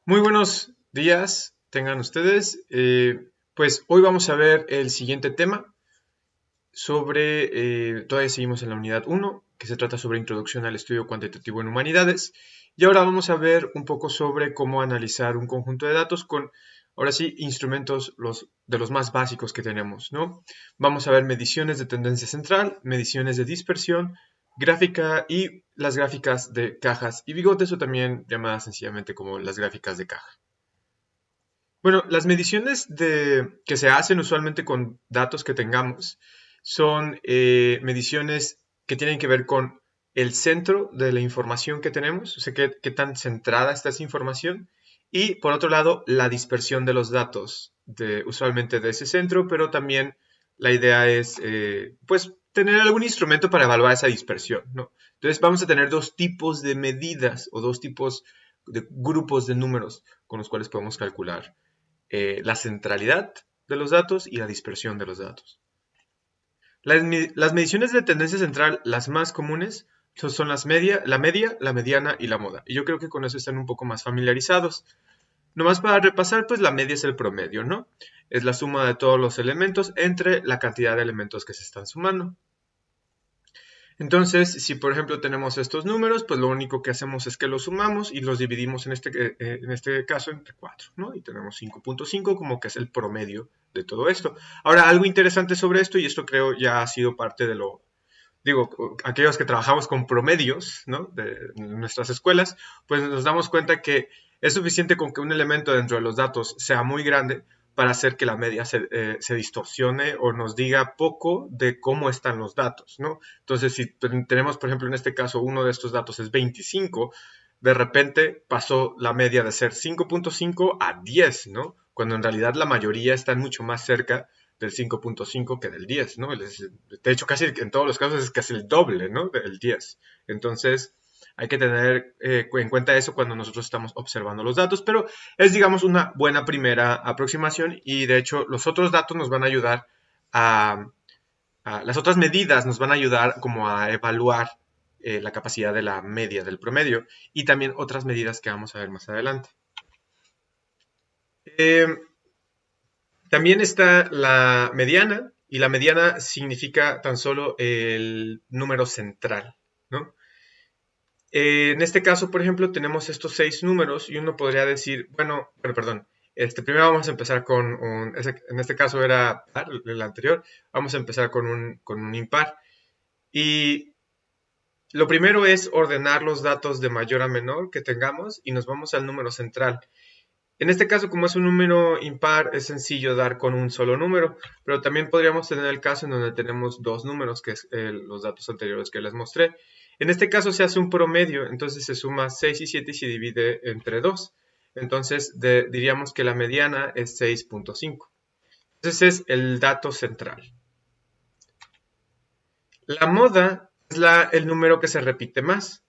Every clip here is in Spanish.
Muy buenos días, tengan ustedes. Pues hoy vamos a ver el siguiente tema todavía seguimos en la unidad uno, que se trata sobre introducción al estudio cuantitativo en humanidades. Y ahora vamos a ver un poco sobre cómo analizar un conjunto de datos con, ahora sí, instrumentos de los más básicos que tenemos, ¿no? Vamos a ver mediciones de tendencia central, mediciones de dispersión, gráfica y las gráficas de cajas y bigotes, o también llamadas sencillamente como las gráficas de caja. Bueno, las mediciones que se hacen usualmente con datos que tengamos son mediciones que tienen que ver con el centro de la información que tenemos, o sea, qué tan centrada está esa información, y por otro lado, la dispersión de los datos, usualmente de ese centro, pero también la idea es, pues, tener algún instrumento para evaluar esa dispersión, ¿no? Entonces, vamos a tener dos tipos de medidas o dos tipos de grupos de números con los cuales podemos calcular la centralidad de los datos y la dispersión de los datos. Las mediciones de tendencia central, las más comunes, son la media, la mediana y la moda. Y yo creo que con eso están un poco más familiarizados. Nomás para repasar, pues la media es el promedio, ¿no? Es la suma de todos los elementos entre la cantidad de elementos que se están sumando. Entonces, si por ejemplo tenemos estos números, pues lo único que hacemos es que los sumamos y los dividimos en este caso entre 4, ¿no? Y tenemos 5.5 como que es el promedio de todo esto. Ahora, algo interesante sobre esto, y esto creo ya ha sido parte de aquellos que trabajamos con promedios, ¿no? De nuestras escuelas, pues nos damos cuenta que es suficiente con que un elemento dentro de los datos sea muy grande para hacer que la media se distorsione o nos diga poco de cómo están los datos, ¿no? Entonces, si tenemos, por ejemplo, en este caso, uno de estos datos es 25, de repente pasó la media de ser 5.5 a 10, ¿no? Cuando en realidad la mayoría están mucho más cerca del 5.5 que del 10, ¿no? De hecho, casi en todos los casos es casi el doble, ¿no? Del 10. Entonces, hay que tener en cuenta eso cuando nosotros estamos observando los datos, pero es, digamos, una buena primera aproximación y, de hecho, los otros datos nos van a ayudar a, las otras medidas nos van a ayudar como a evaluar la capacidad de la media del promedio y también otras medidas que vamos a ver más adelante. Eh, También está la mediana, y la mediana significa tan solo el número central, ¿no? En este caso, por ejemplo, tenemos estos 6 números y uno podría decir, bueno, perdón, primero vamos a empezar en este caso era par, el anterior, vamos a empezar con un impar. Y lo primero es ordenar los datos de mayor a menor que tengamos y nos vamos al número central. En este caso, como es un número impar, es sencillo dar con un solo número, pero también podríamos tener el caso en donde tenemos dos números, que es los datos anteriores que les mostré. En este caso se hace un promedio, entonces se suma 6 y 7 y se divide entre 2. Entonces diríamos que la mediana es 6.5. Entonces es el dato central. La moda es el número que se repite más.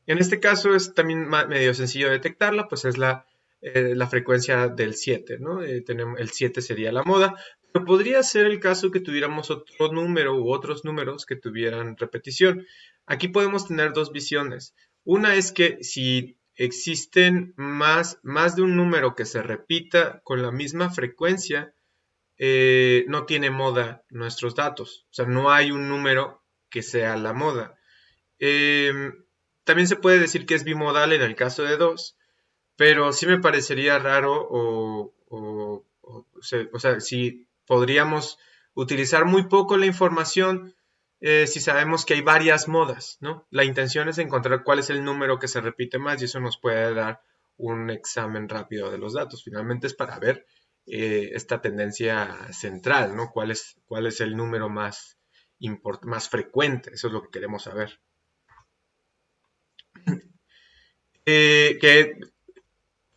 En este caso es también medio sencillo detectarla, pues es la frecuencia del 7, ¿no? El 7 sería la moda, pero podría ser el caso que tuviéramos otro número u otros números que tuvieran repetición. Aquí podemos tener dos visiones. Una es que si existen más de un número que se repita con la misma frecuencia, no tiene moda nuestros datos. O sea, no hay un número que sea la moda. Eh, También se puede decir que es bimodal en el caso de dos, pero sí me parecería raro o sea, si podríamos utilizar muy poco la información si sabemos que hay varias modas, ¿no? La intención es encontrar cuál es el número que se repite más y eso nos puede dar un examen rápido de los datos. Finalmente es para ver esta tendencia central, ¿no? Cuál es el número más frecuente? Eso es lo que queremos saber. Que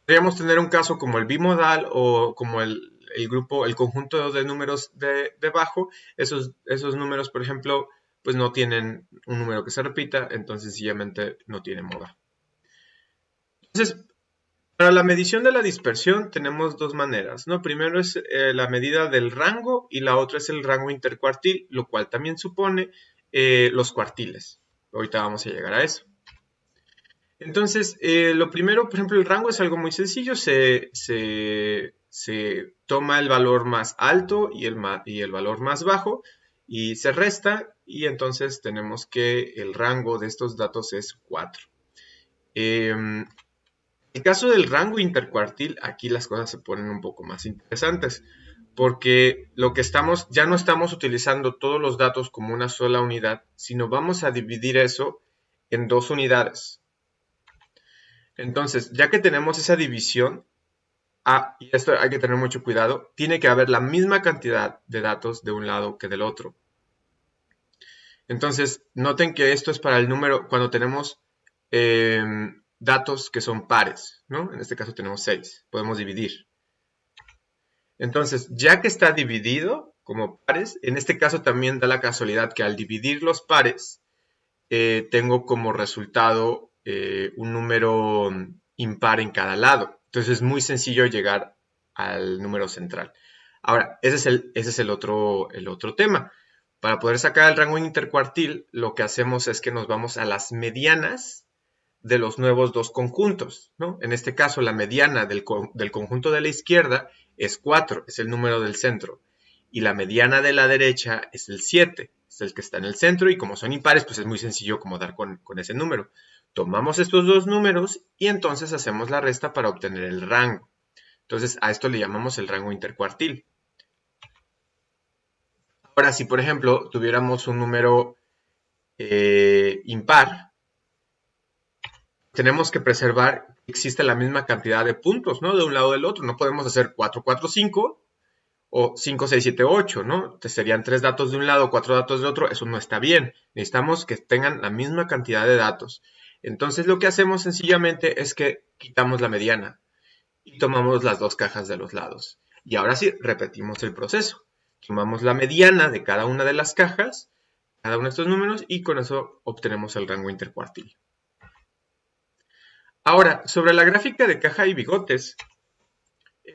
podríamos tener un caso como el bimodal o como el conjunto de números de debajo. Esos números, por ejemplo, pues no tienen un número que se repita, entonces sencillamente no tiene moda. Entonces, para la medición de la dispersión tenemos dos maneras, ¿no? Primero es la medida del rango y la otra es el rango intercuartil, lo cual también supone los cuartiles. Ahorita vamos a llegar a eso. Entonces, lo primero, por ejemplo, el rango es algo muy sencillo. Se toma el valor más alto y el valor más bajo y se resta y entonces tenemos que el rango de estos datos es 4. En el caso del rango intercuartil, aquí las cosas se ponen un poco más interesantes porque ya no estamos utilizando todos los datos como una sola unidad, sino vamos a dividir eso en dos unidades. Entonces, ya que tenemos esa división, y esto hay que tener mucho cuidado, tiene que haber la misma cantidad de datos de un lado que del otro. Entonces, noten que esto es para el número, cuando tenemos datos que son pares, ¿no? En este caso tenemos 6, podemos dividir. Entonces, ya que está dividido como pares, en este caso también da la casualidad que al dividir los pares, tengo como resultado un número impar en cada lado. Entonces es muy sencillo llegar al número central. Ahora, ese es el otro tema. Para poder sacar el rango intercuartil, lo que hacemos es que nos vamos a las medianas de los nuevos dos conjuntos, ¿no? En este caso, la mediana del conjunto de la izquierda es 4, es el número del centro. Y la mediana de la derecha es el 7, es el que está en el centro. Y como son impares, pues es muy sencillo como dar con ese número. Tomamos estos dos números y entonces hacemos la resta para obtener el rango. Entonces, a esto le llamamos el rango intercuartil. Ahora, si por ejemplo tuviéramos un número impar, tenemos que preservar que exista la misma cantidad de puntos, ¿no? De un lado del otro. No podemos hacer 4, 4, 5 o 5, 6, 7, 8, ¿no? Serían 3 datos de un lado, 4 datos de otro. Eso no está bien. Necesitamos que tengan la misma cantidad de datos. Entonces lo que hacemos sencillamente es que quitamos la mediana y tomamos las dos cajas de los lados. Y ahora sí, repetimos el proceso. Tomamos la mediana de cada una de las cajas, cada uno de estos números, y con eso obtenemos el rango intercuartil. Ahora, sobre la gráfica de caja y bigotes,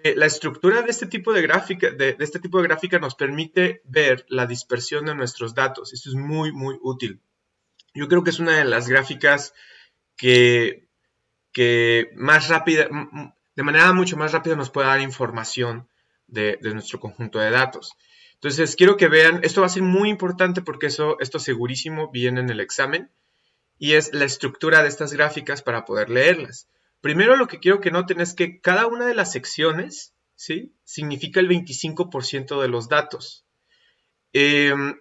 la estructura de este tipo de gráfica, nos permite ver la dispersión de nuestros datos. Esto es muy, muy útil. Yo creo que es una de las gráficas que más rápida, de manera mucho más rápida nos puede dar información de nuestro conjunto de datos. Entonces, quiero que vean, esto va a ser muy importante porque esto segurísimo viene en el examen, y es la estructura de estas gráficas para poder leerlas. Primero lo que quiero que noten es que cada una de las secciones, ¿sí?, significa el 25% de los datos. Le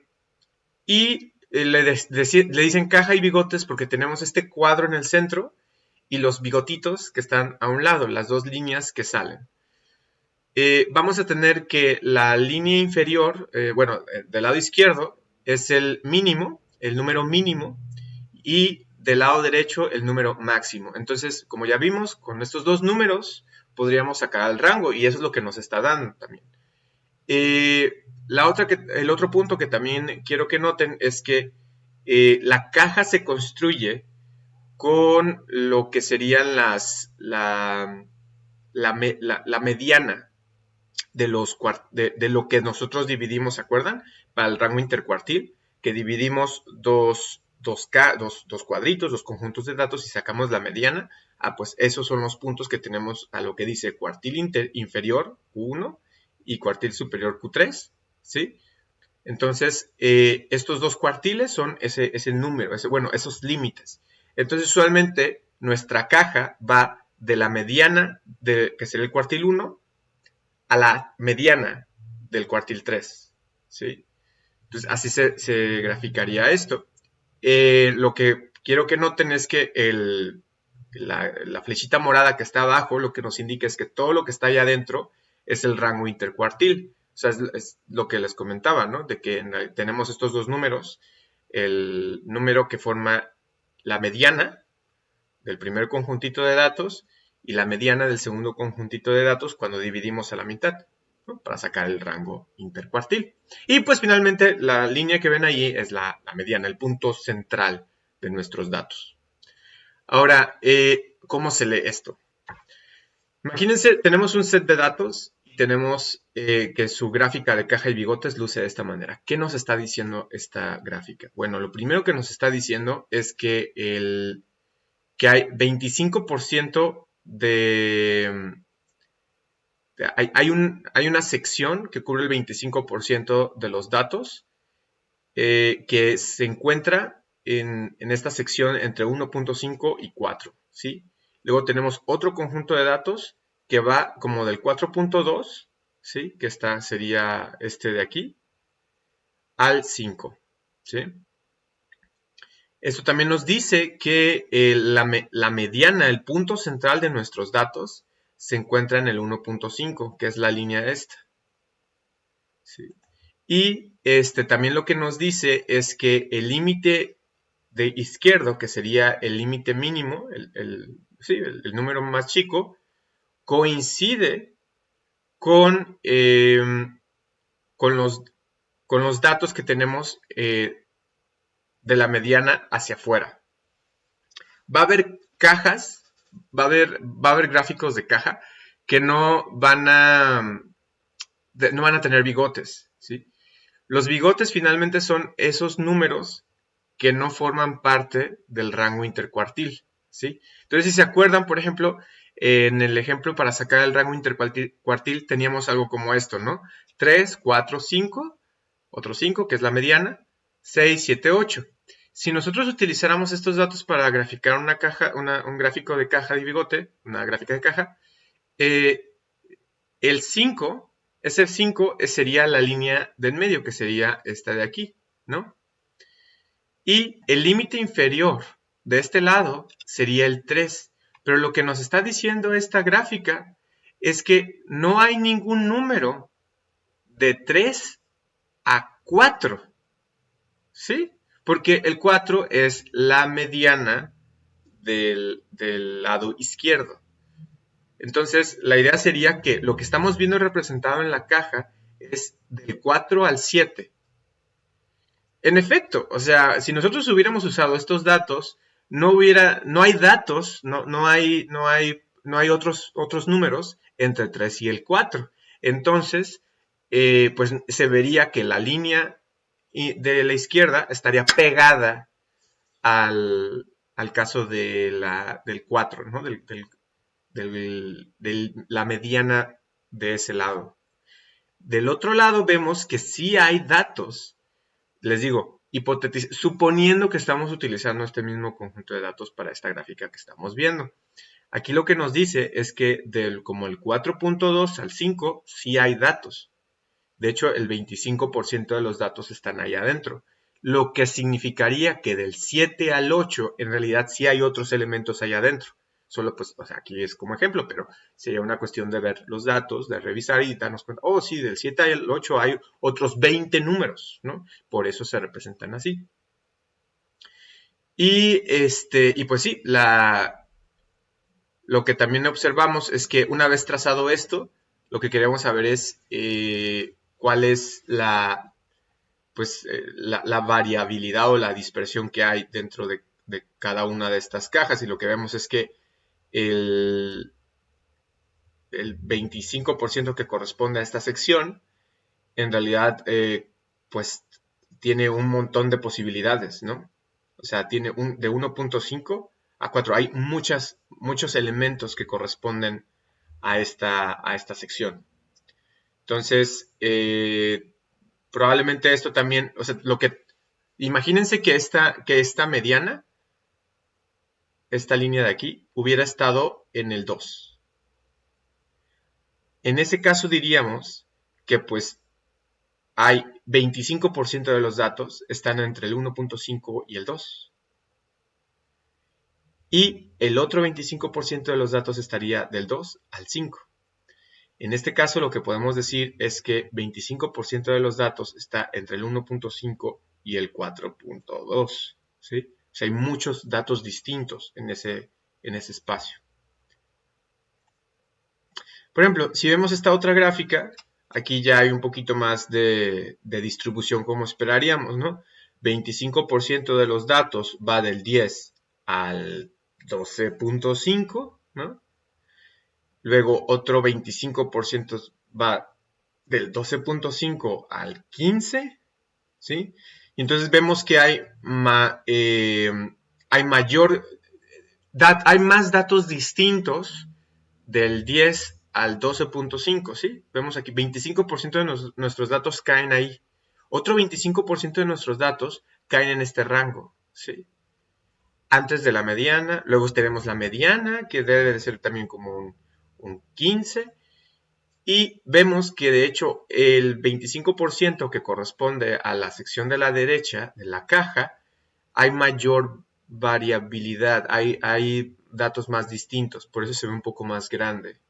dicen caja y bigotes porque tenemos este cuadro en el centro y los bigotitos que están a un lado, las dos líneas que salen. Vamos a tener que la línea inferior, del lado izquierdo, es el mínimo, el número mínimo, y del lado derecho el número máximo. Entonces, como ya vimos, con estos dos números podríamos sacar el rango y eso es lo que nos está dando también. El otro punto que también quiero que noten es que la caja se construye con lo que serían la mediana de lo que nosotros dividimos, ¿se acuerdan? Para el rango intercuartil, que dividimos dos cuadritos, dos conjuntos de datos y sacamos la mediana. Pues esos son los puntos que tenemos a lo que dice cuartil inferior Q1 y cuartil superior Q3, ¿sí? Entonces, estos dos cuartiles son ese número, esos límites. Entonces, usualmente, nuestra caja va de la mediana, que sería el cuartil 1, a la mediana del cuartil 3, ¿sí? Entonces, así se graficaría esto. Lo que quiero que noten es que la flechita morada que está abajo lo que nos indica es que todo lo que está allá adentro es el rango intercuartil. O sea, es lo que les comentaba, ¿no? De que tenemos estos dos números. El número que forma la mediana del primer conjuntito de datos y la mediana del segundo conjuntito de datos cuando dividimos a la mitad, ¿no?, para sacar el rango intercuartil. Y pues finalmente la línea que ven ahí es la mediana, el punto central de nuestros datos. Ahora, ¿cómo se lee esto? Imagínense, tenemos un set de datos y tenemos que su gráfica de caja y bigotes luce de esta manera. ¿Qué nos está diciendo esta gráfica? Bueno, lo primero que nos está diciendo es que que hay 25% hay una sección que cubre el 25% de los datos que se encuentra en esta sección entre 1.5 y 4, ¿sí? Luego tenemos otro conjunto de datos que va como del 4.2, ¿sí? Que sería este de aquí, al 5, ¿sí? Esto también nos dice que la mediana, el punto central de nuestros datos, se encuentra en el 1.5, que es la línea esta, ¿sí? Y también lo que nos dice es que el límite de izquierdo, que sería el límite mínimo, sí, el número más chico, coincide con, con, los, con los datos que tenemos de la mediana hacia afuera. Va a haber cajas, va a haber gráficos de caja que no van a tener bigotes, ¿sí? Los bigotes finalmente son esos números que no forman parte del rango intercuartil, ¿sí? Entonces, si se acuerdan, por ejemplo, en el ejemplo para sacar el rango intercuartil teníamos algo como esto, ¿no? 3, 4, 5, otro 5, que es la mediana, 6, 7, 8. Si nosotros utilizáramos estos datos para graficar una caja, un gráfico de caja de bigote, una gráfica de caja, el 5, ese 5 sería la línea de en medio, que sería esta de aquí, ¿no? Y el límite inferior de este lado sería el 3. Pero lo que nos está diciendo esta gráfica es que no hay ningún número de 3 a 4, ¿sí? Porque el 4 es la mediana del lado izquierdo. Entonces, la idea sería que lo que estamos viendo representado en la caja es del 4 al 7. En efecto, o sea, si nosotros hubiéramos usado estos datos, no hay datos, no hay otros números entre el 3 y el 4. Entonces, pues se vería que la línea de la izquierda estaría pegada al caso del 4, ¿no? De la mediana de ese lado. Del otro lado vemos que sí hay datos, les digo, suponiendo que estamos utilizando este mismo conjunto de datos para esta gráfica que estamos viendo. Aquí lo que nos dice es que como el 4.2 al 5 sí hay datos. De hecho, el 25% de los datos están ahí adentro. Lo que significaría que del 7 al 8 en realidad sí hay otros elementos ahí adentro. Solo pues, o sea, aquí es como ejemplo, pero sería una cuestión de ver los datos, de revisar y darnos cuenta, oh sí, del 7 al 8 hay otros 20 números, ¿no? Por eso se representan así. Y pues sí, lo que también observamos es que una vez trazado esto, lo que queremos saber es cuál es la variabilidad o la dispersión que hay dentro de cada una de estas cajas. Y lo que vemos es que el 25% que corresponde a esta sección, en realidad, pues tiene un montón de posibilidades, ¿no? O sea, tiene de 1.5 a 4. Hay muchos elementos que corresponden a esta sección. Entonces, probablemente esto también, o sea, imagínense que esta mediana, esta línea de aquí, hubiera estado en el 2. En ese caso diríamos que pues hay 25% de los datos están entre el 1.5 y el 2. Y el otro 25% de los datos estaría del 2 al 5. En este caso lo que podemos decir es que 25% de los datos está entre el 1.5 y el 4.2, ¿sí? O sea, hay muchos datos distintos en ese espacio. Por ejemplo, si vemos esta otra gráfica, aquí ya hay un poquito más de distribución como esperaríamos, ¿no? 25% de los datos va del 10 al 12.5, ¿no? Luego otro 25% va del 12.5 al 15, ¿sí? Y entonces vemos que hay mayor hay más datos distintos del 10 al 12.5, ¿sí? Vemos aquí, 25% de nuestros datos caen ahí. Otro 25% de nuestros datos caen en este rango, ¿sí? Antes de la mediana, luego tenemos la mediana, que debe de ser también como un 15, y vemos que de hecho el 25% que corresponde a la sección de la derecha de la caja, hay mayor variabilidad, hay datos más distintos, por eso se ve un poco más grande.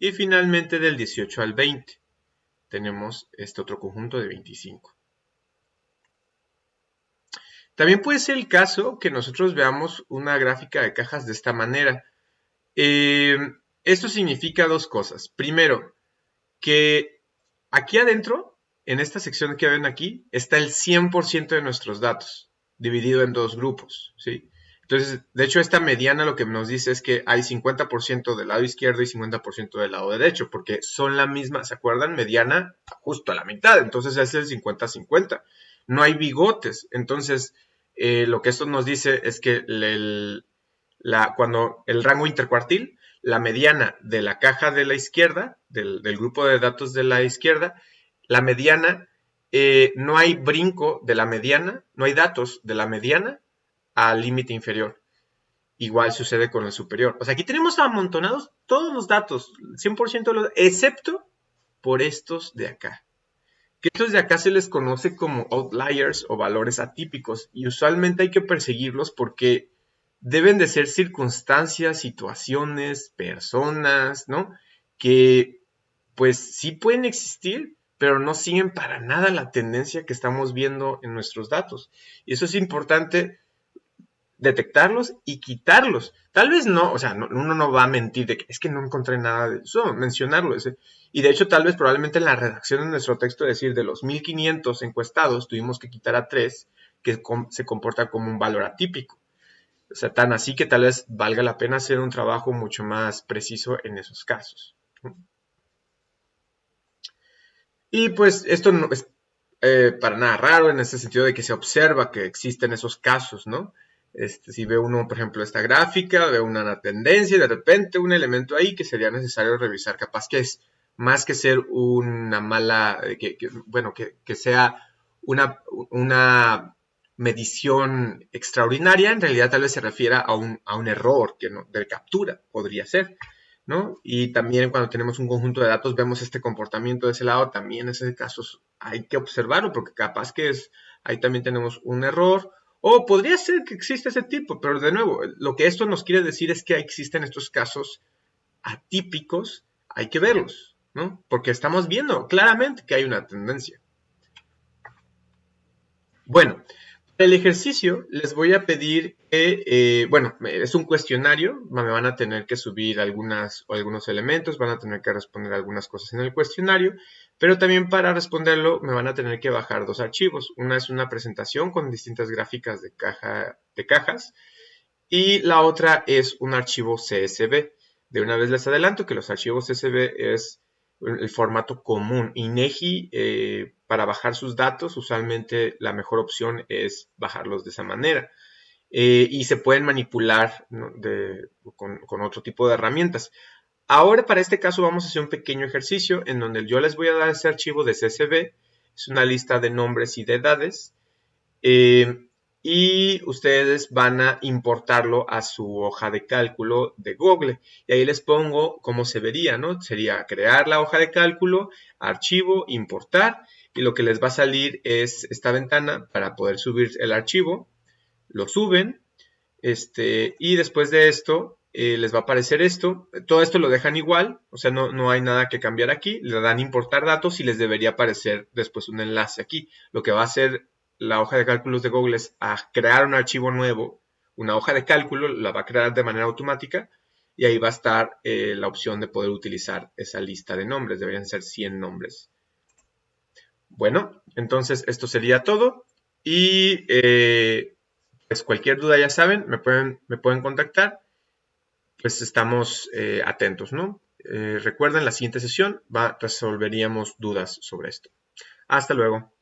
Y finalmente del 18 al 20 tenemos este otro conjunto de 25. También puede ser el caso que nosotros veamos una gráfica de cajas de esta manera. Esto significa dos cosas. Primero, que aquí adentro, en esta sección que ven aquí, está el 100% de nuestros datos, dividido en dos grupos, ¿sí? Entonces, de hecho, esta mediana lo que nos dice es que hay 50% del lado izquierdo y 50% del lado derecho, porque son la misma, ¿se acuerdan? Mediana justo a la mitad, entonces es el 50-50. No hay bigotes, entonces lo que esto nos dice es que cuando el rango intercuartil, la mediana de la caja de la izquierda, del grupo de datos de la izquierda, la mediana, no hay brinco de la mediana, no hay datos de la mediana al límite inferior. Igual sucede con el superior. O sea, aquí tenemos amontonados todos los datos, 100% de los, excepto por estos de acá. Que estos de acá se les conoce como outliers o valores atípicos y usualmente hay que perseguirlos porque deben de ser circunstancias, situaciones, personas, ¿no? Que pues sí pueden existir, pero no siguen para nada la tendencia que estamos viendo en nuestros datos. Y eso es importante detectarlos y quitarlos. Tal vez no, o sea, uno no va a mentir de que es que no encontré nada de eso, mencionarlo. Y de hecho, tal vez probablemente en la redacción de nuestro texto decir de los 1500 encuestados tuvimos que quitar a 3 que se comporta como un valor atípico. O sea, tan así que tal vez valga la pena hacer un trabajo mucho más preciso en esos casos. Y pues esto no es para nada raro en ese sentido de que se observa que existen esos casos, ¿no? Si ve uno, por ejemplo, esta gráfica, ve una tendencia y de repente un elemento ahí que sería necesario revisar, capaz que es más que ser una mala, bueno, que sea una medición extraordinaria, en realidad tal vez se refiera a un error que no, de captura, podría ser. ¿No? Y también cuando tenemos un conjunto de datos vemos este comportamiento de ese lado, también en ese caso hay que observarlo porque capaz que ahí también tenemos un error o podría ser que existe ese tipo, pero de nuevo, lo que esto nos quiere decir es que existen estos casos atípicos, hay que verlos, ¿no? Porque estamos viendo claramente que hay una tendencia. Bueno, para el ejercicio les voy a pedir que, bueno, es un cuestionario, me van a tener que subir algunos elementos, van a tener que responder algunas cosas en el cuestionario, pero también para responderlo me van a tener que bajar dos archivos. Una es una presentación con distintas gráficas de cajas y la otra es un archivo CSV. De una vez les adelanto que los archivos CSV es el formato común. INEGI, para bajar sus datos, usualmente la mejor opción es bajarlos de esa manera. Y se pueden manipular, ¿no? con otro tipo de herramientas. Ahora, para este caso, vamos a hacer un pequeño ejercicio en donde yo les voy a dar ese archivo de CSV. Es una lista de nombres y de edades. Y ustedes van a importarlo a su hoja de cálculo de Google. Y ahí les pongo cómo se vería, ¿no? Sería crear la hoja de cálculo, archivo, importar, y lo que les va a salir es esta ventana para poder subir el archivo. Lo suben, y después de esto les va a aparecer esto. Todo esto lo dejan igual, o sea, no hay nada que cambiar aquí. Le dan importar datos y les debería aparecer después un enlace aquí. Lo que va a hacer la hoja de cálculos de Google es a crear un archivo nuevo, una hoja de cálculo, la va a crear de manera automática y ahí va a estar la opción de poder utilizar esa lista de nombres. Deberían ser 100 nombres. Bueno, entonces esto sería todo y pues cualquier duda ya saben, me pueden contactar, pues estamos atentos, ¿no? Recuerden, la siguiente sesión resolveríamos dudas sobre esto. Hasta luego.